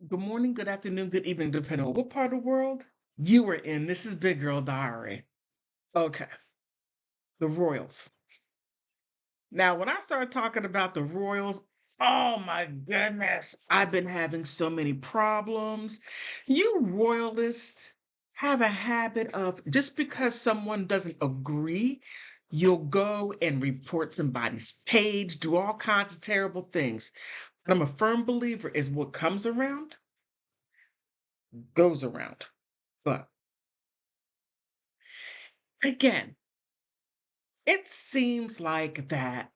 Good morning, good afternoon, good evening, depending on what part of the world you are in. This is Big Girl Diary. Okay, the Royals. Now, when I started talking about the Royals, oh my goodness, I've been having so many problems. You Royalists have a habit of just because someone doesn't agree, you'll go and report somebody's page, do all kinds of terrible things. But I'm a firm believer is what comes around goes around. But again, it seems like that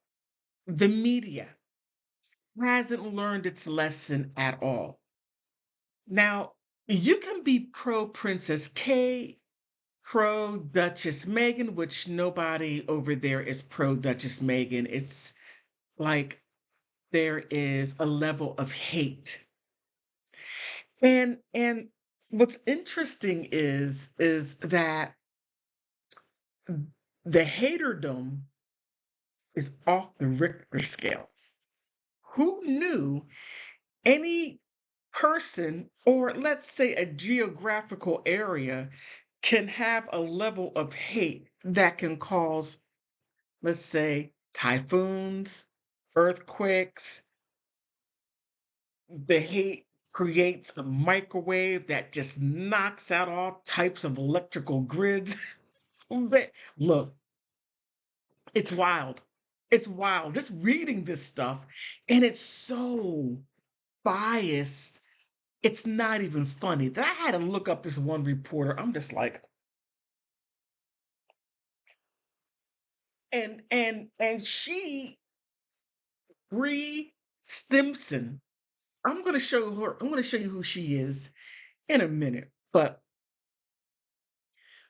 the media hasn't learned its lesson at all. Now, you can be pro Princess Kate, pro Duchess Meghan, which nobody over there is pro Duchess Meghan. It's like there is a level of hate. And what's interesting is that the haterdom is off the Richter scale. Who knew any person, or let's say a geographical area, can have a level of hate that can cause, let's say, typhoons, earthquakes? The hate creates a microwave that just knocks out all types of electrical grids. But look, it's wild. It's wild just reading this stuff, and it's so biased. It's not even funny. That I had to look up this one reporter. I'm just like, and she, Bree Stimson. I'm gonna show you who she is in a minute. But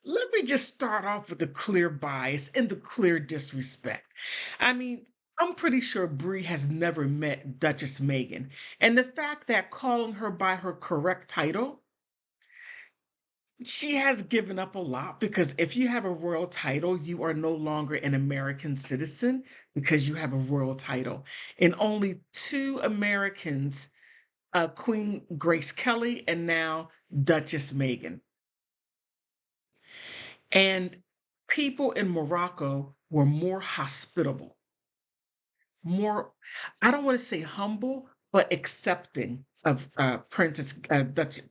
let me just start off with the clear bias and the clear disrespect. I mean, I'm pretty sure Bree has never met Duchess Meghan. And the fact that calling her by her correct title, she has given up a lot, because if you have a royal title, you are no longer an American citizen because you have a royal title. And only two Americans, Queen Grace Kelly and now Duchess Meghan. And people in Morocco were more hospitable, more, I don't want to say humble, but accepting of Princess Dutch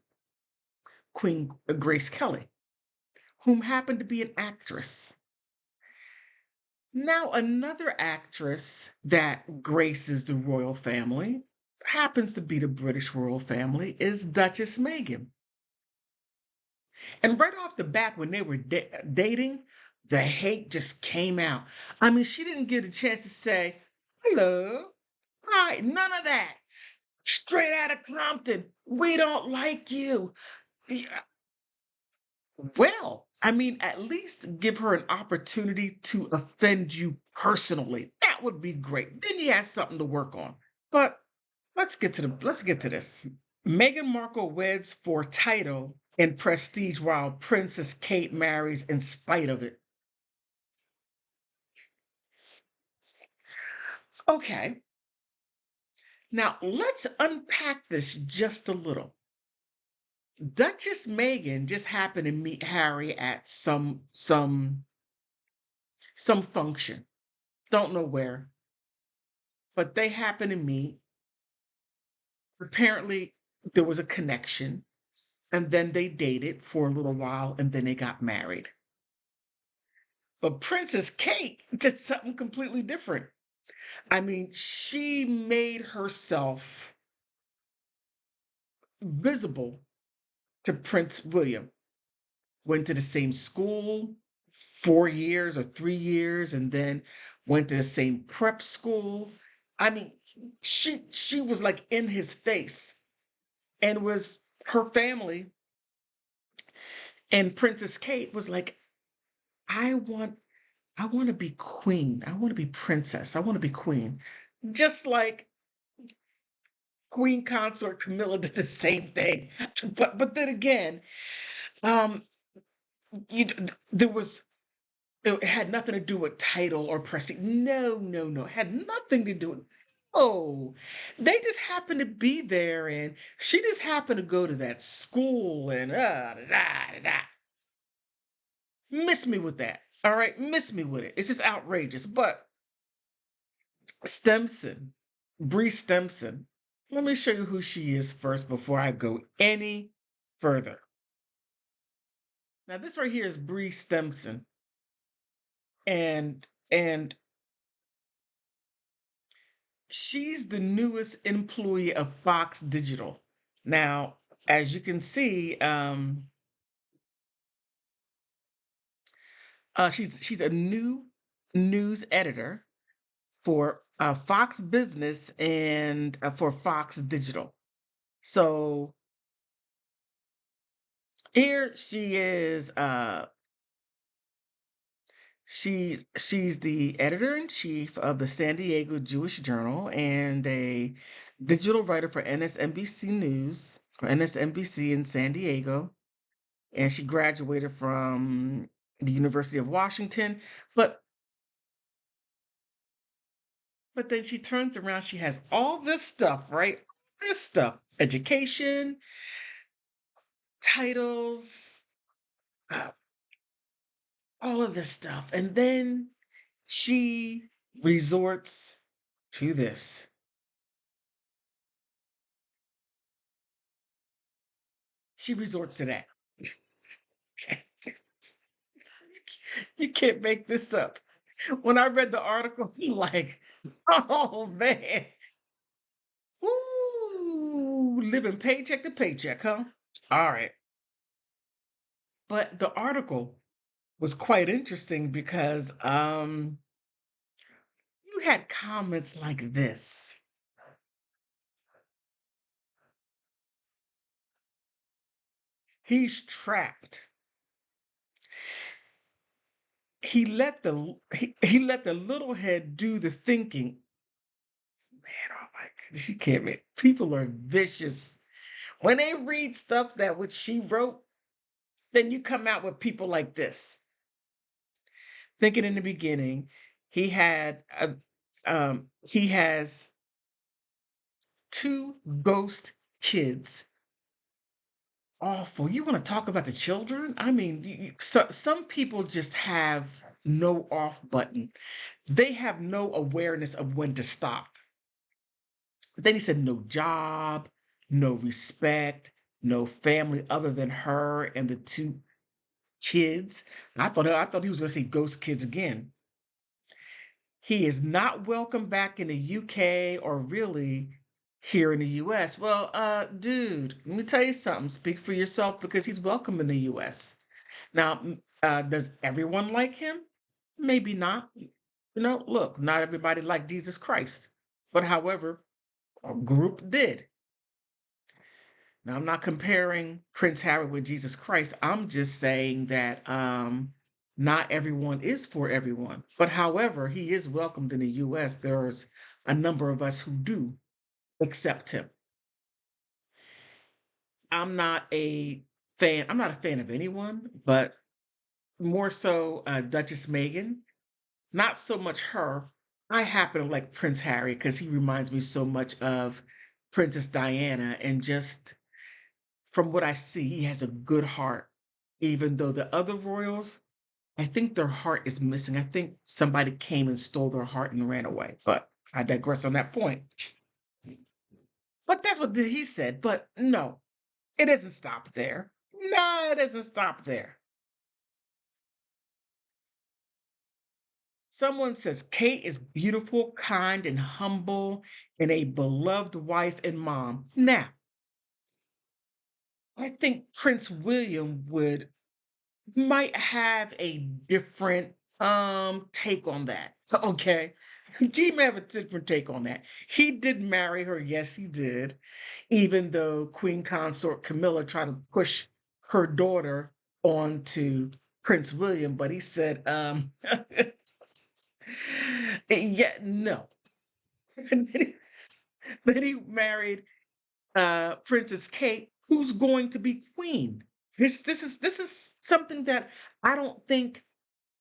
Queen Grace Kelly, whom happened to be an actress. Now, another actress that graces the royal family, happens to be the British royal family, is Duchess Meghan. And right off the bat, when they were dating, the hate just came out. I mean, she didn't get a chance to say, hello, hi, none of that. Straight out of Compton, we don't like you. Yeah, well, I mean, at least give her an opportunity to offend you personally. That would be great. Then you have something to work on. But let's get to this. Meghan Markle weds for title and prestige while Princess Kate marries in spite of it. Okay, now let's unpack this just a little. Duchess Meghan just happened to meet Harry at some function. Don't know where, but they happened to meet. Apparently, there was a connection, and then they dated for a little while, and then they got married. But Princess Kate did something completely different. I mean, she made herself visible to Prince William. Went to the same school 4 years or 3 years, and then went to the same prep school. I mean, she was like in his face, and was her family. And Princess Kate was like, I want I want to be queen. I want to be princess. I want to be queen. Just like Queen Consort Camilla did the same thing. But then again, um, there was, it had nothing to do with title or prestige. No, no, no. It had nothing to do with. Oh, they just happened to be there, and she just happened to go to that school, and da, da, da, da. Miss me with that. All right, miss me with it. It's just outrageous. But Stemson, Bree Stemson. Let me show you who she is first before I go any further. Now, this right here is Bree Stemson, and she's the newest employee of Fox Digital. Now, as you can see, she's a new news editor for Fox Business and for Fox Digital. So here she is. She's the editor in chief of the San Diego Jewish Journal and a digital writer for NSNBC News or NSNBC in San Diego. And she graduated from the University of Washington. But then she turns around, she has all this stuff, right? This stuff, education, titles, uh, all of this stuff. And then she resorts to this. She resorts to that. You can't make this up. When I read the article, I'm like, oh man. Ooh, living paycheck to paycheck, huh? All right. But the article was quite interesting because you had comments like this. He's trapped. He let the little head do the thinking. Man, oh my goodness, she can't make people are vicious. When they read stuff that which she wrote, then you come out with people like this. Thinking in the beginning, he has two ghost kids. Awful. You want to talk about the children? I mean, some people just have no off button. They have no awareness of when to stop. Then he said, no job, no respect, no family other than her and the two kids. I thought he was going to say ghost kids again. He is not welcome back in the UK or really here in the US. Well, dude, let me tell you something. Speak for yourself because he's welcome in the US. Now, does everyone like him? Maybe not. Look, not everybody liked Jesus Christ. But however, a group did. Now, I'm not comparing Prince Harry with Jesus Christ. I'm just saying that not everyone is for everyone. But however, he is welcomed in the US. There's a number of us who do accept him. I'm not a fan of anyone, but more so Duchess Meghan. Not so much her. I happen to like Prince Harry because he reminds me so much of Princess Diana, and just from what I see, he has a good heart. Even though the other royals, I think their heart is missing. I think somebody came and stole their heart and ran away. But I digress on that point. But that's what he said. But no, it doesn't stop there. No, it doesn't stop there. Someone says Kate is beautiful, kind, and humble, and a beloved wife and mom. Now, I think Prince William would might have a different take on that. Okay. He may have a different take on that. He did marry her, yes, he did. Even though Queen Consort Camilla tried to push her daughter onto Prince William, but he said, yeah, no. Then he married Princess Kate, who's going to be queen. This is something that I don't think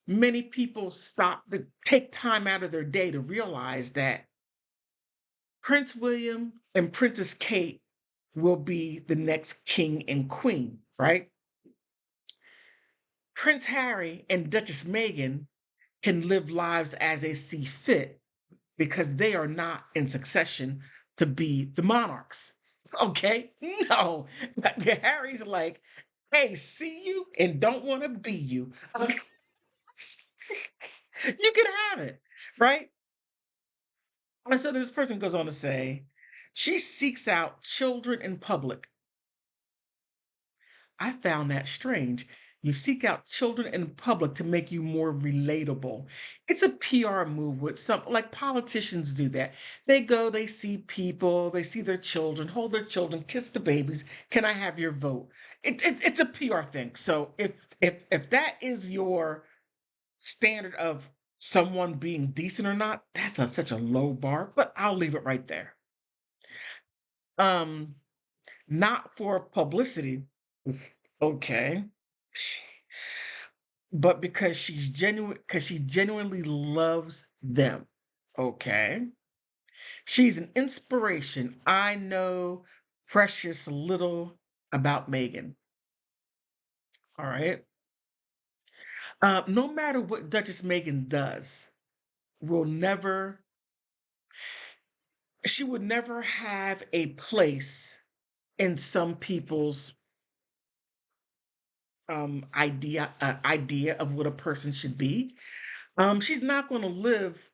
many people stop to take time out of their day to realize that Prince William and Princess Kate will be the next king and queen, right? Prince Harry and Duchess Meghan can live lives as they see fit because they are not in succession to be the monarchs. Okay? No. Harry's like, hey, see you and don't want to be you. You can have it, right? And so this person goes on to say, she seeks out children in public. I found that strange. You seek out children in public to make you more relatable. It's a PR move with some, like politicians do that. They go, they see people, they see their children, hold their children, kiss the babies. Can I have your vote? It's a PR thing. So if that is your standard of someone being decent or not, that's such a low bar. But I'll leave it right there. Um, Not for publicity. Okay. But because she genuinely loves them. Okay. She's an inspiration. I know precious little about Meghan. All right. No matter what Duchess Meghan does, will never, she would never have a place in some people's idea of what a person should be. She's not going to live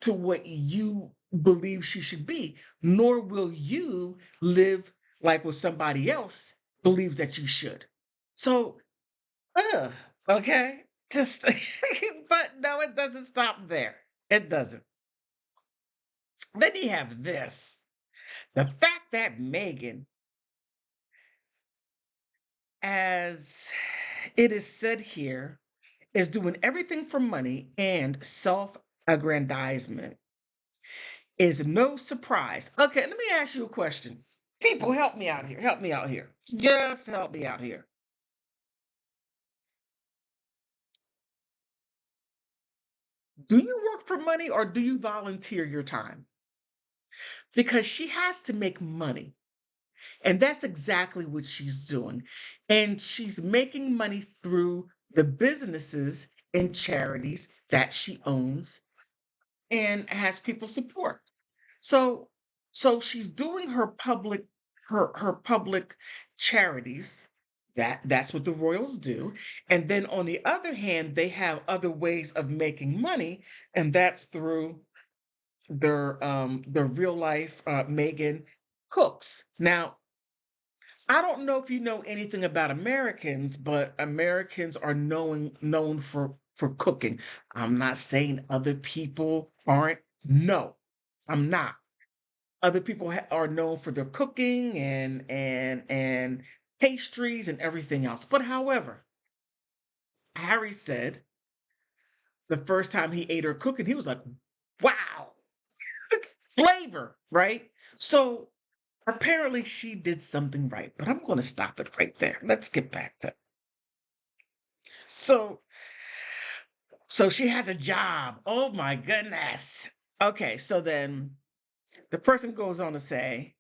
to what you believe she should be, nor will you live like what somebody else believes that you should. So, ugh, okay, just, but no, it doesn't stop there. It doesn't. Then you have this, the fact that Meghan, as it is said here, is doing everything for money and self aggrandizement is no surprise. Okay, let me ask you a question. People, help me out here. Help me out here. Just help me out here. Do you work for money or do you volunteer your time? Because she has to make money. And that's exactly what she's doing. And she's making money through the businesses and charities that she owns and has people support. So so she's doing her public charities. That's what the royals do. And then on the other hand, they have other ways of making money, and that's through their real life Meghan cooks. Now, I don't know if you know anything about Americans, but Americans are known for cooking. I'm not saying other people aren't. No, I'm not. Other people are known for their cooking and pastries and everything else. But however, Harry said the first time he ate her cooking, he was like, "Wow, flavor!" Right? So apparently she did something right. But I'm going to stop it right there. Let's get back to so so she has a job. Oh my goodness. Okay, so then the person goes on to say,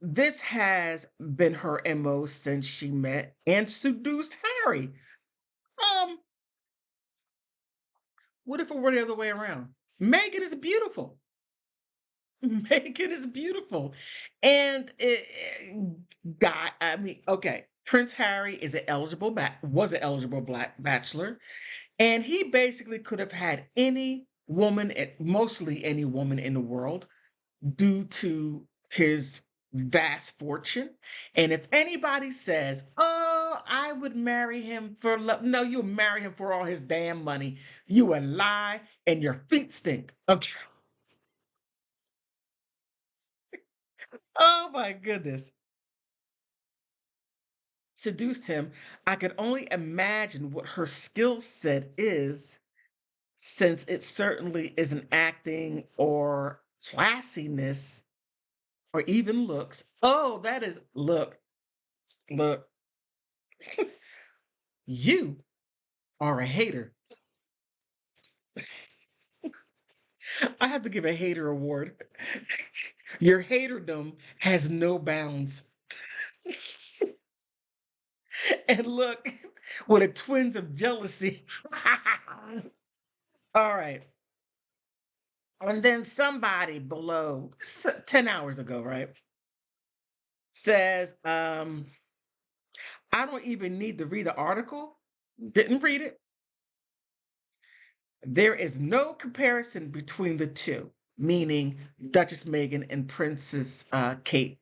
this has been her MO since she met and seduced Harry. Um, what if it were the other way around? Meghan is beautiful. Meghan is beautiful. And guy, I mean, okay, Prince Harry is an was an eligible black bachelor, and he basically could have had any woman, mostly any woman in the world, due to his vast fortune. And if anybody says, "Oh, I would marry him for love," no, you'll marry him for all his damn money. You a lie, and your feet stink. Okay. Oh my goodness. Seduced him. I could only imagine what her skill set is, since it certainly isn't acting or classiness or even looks. Oh, that is, look, you are a hater. I have to give a hater award. Your haterdom has no bounds. And look, with a twinge of jealousy. All right. And then somebody below 10 hours ago, right, says, I don't even need to read the article. Didn't read it. There is no comparison between the two, meaning Duchess Meghan and Princess Kate.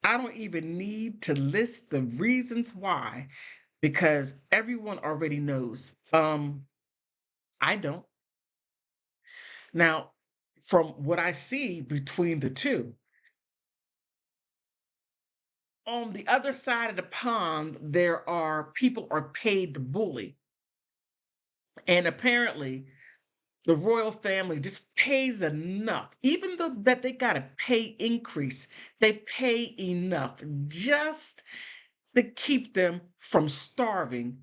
I don't even need to list the reasons why because everyone already knows. I don't. Now, from what I see between the two, on the other side of the pond, there are people are paid to bully. And apparently, the royal family just pays enough, even though that they got a pay increase, they pay enough just to keep them from starving.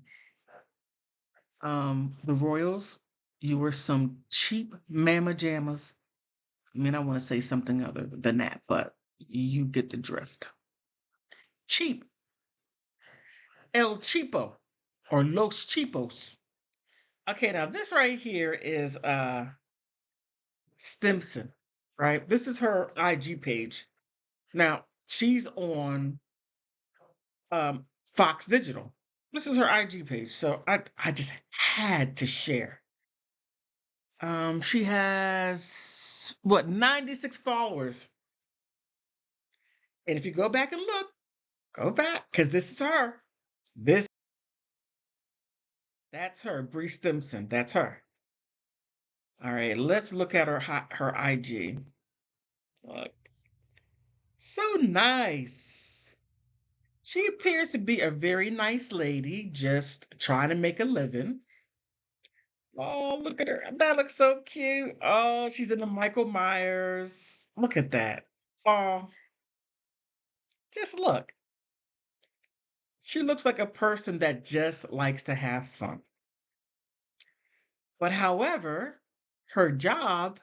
The royals, you were some cheap mamma jammas. I mean, I want to say something other than that, but you get the drift. Cheap, el cheapo, or los chipos. Okay, now this right here is Stimson, right? This is her IG page. Now she's on Fox Digital. This is her IG page. So I just had to share. She has what 96 followers. And if you go back and look, go back, because this is her. This that's her, Bree Stimson. That's her. All right, let's look at her IG. Look, so nice. She appears to be a very nice lady, just trying to make a living. Oh, look at her. That looks so cute. Oh, she's in the Michael Myers. Look at that. Oh, just look. She looks like a person that just likes to have fun. But however, her job,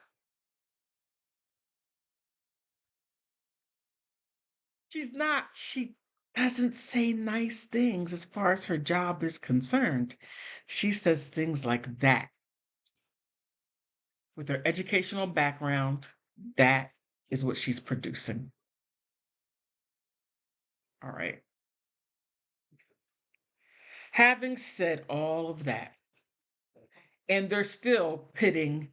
she doesn't say nice things as far as her job is concerned. She says things like that. With her educational background, that is what she's producing. All right. Having said all of that, and they're still pitting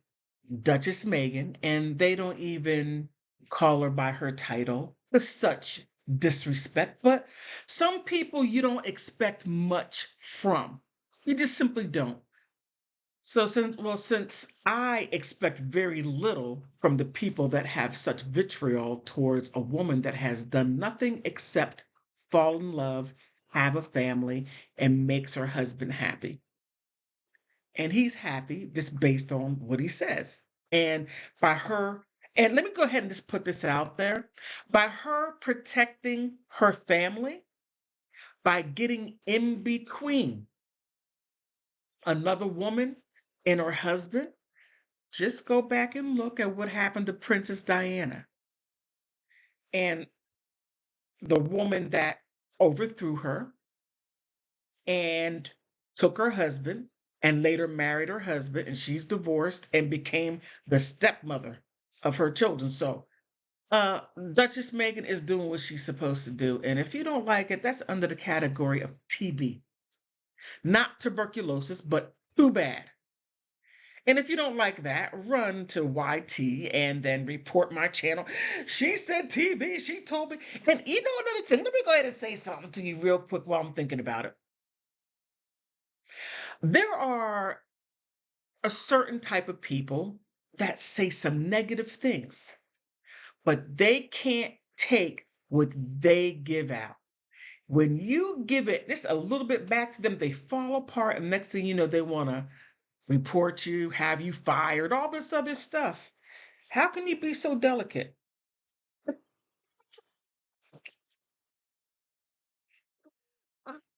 Duchess Meghan, and they don't even call her by her title with such disrespect. But some people you don't expect much from. You just simply don't. So since I expect very little from the people that have such vitriol towards a woman that has done nothing except fall in love, have a family, and makes her husband happy. And he's happy just based on what he says. And by her, and let me go ahead and just put this out there, by her protecting her family, by getting in between another woman and her husband, just go back and look at what happened to Princess Diana and the woman that overthrew her and took her husband and later married her husband, and she's divorced and became the stepmother of her children. So Duchess Meghan is doing what she's supposed to do. And if you don't like it, that's under the category of TB. Not tuberculosis, but too bad. And if you don't like that, run to YT and then report my channel. She said TB, she told me. And you know another thing, let me go ahead and say something to you real quick while I'm thinking about it. There are a certain type of people that say some negative things, but they can't take what they give out. When you give it just a little bit back to them, they fall apart, and next thing you know, they want to report you, have you fired, all this other stuff. How can you be so delicate?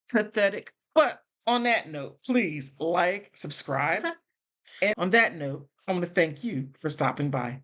Pathetic. But on that note, please like, subscribe, And on that note, I want to thank you for stopping by.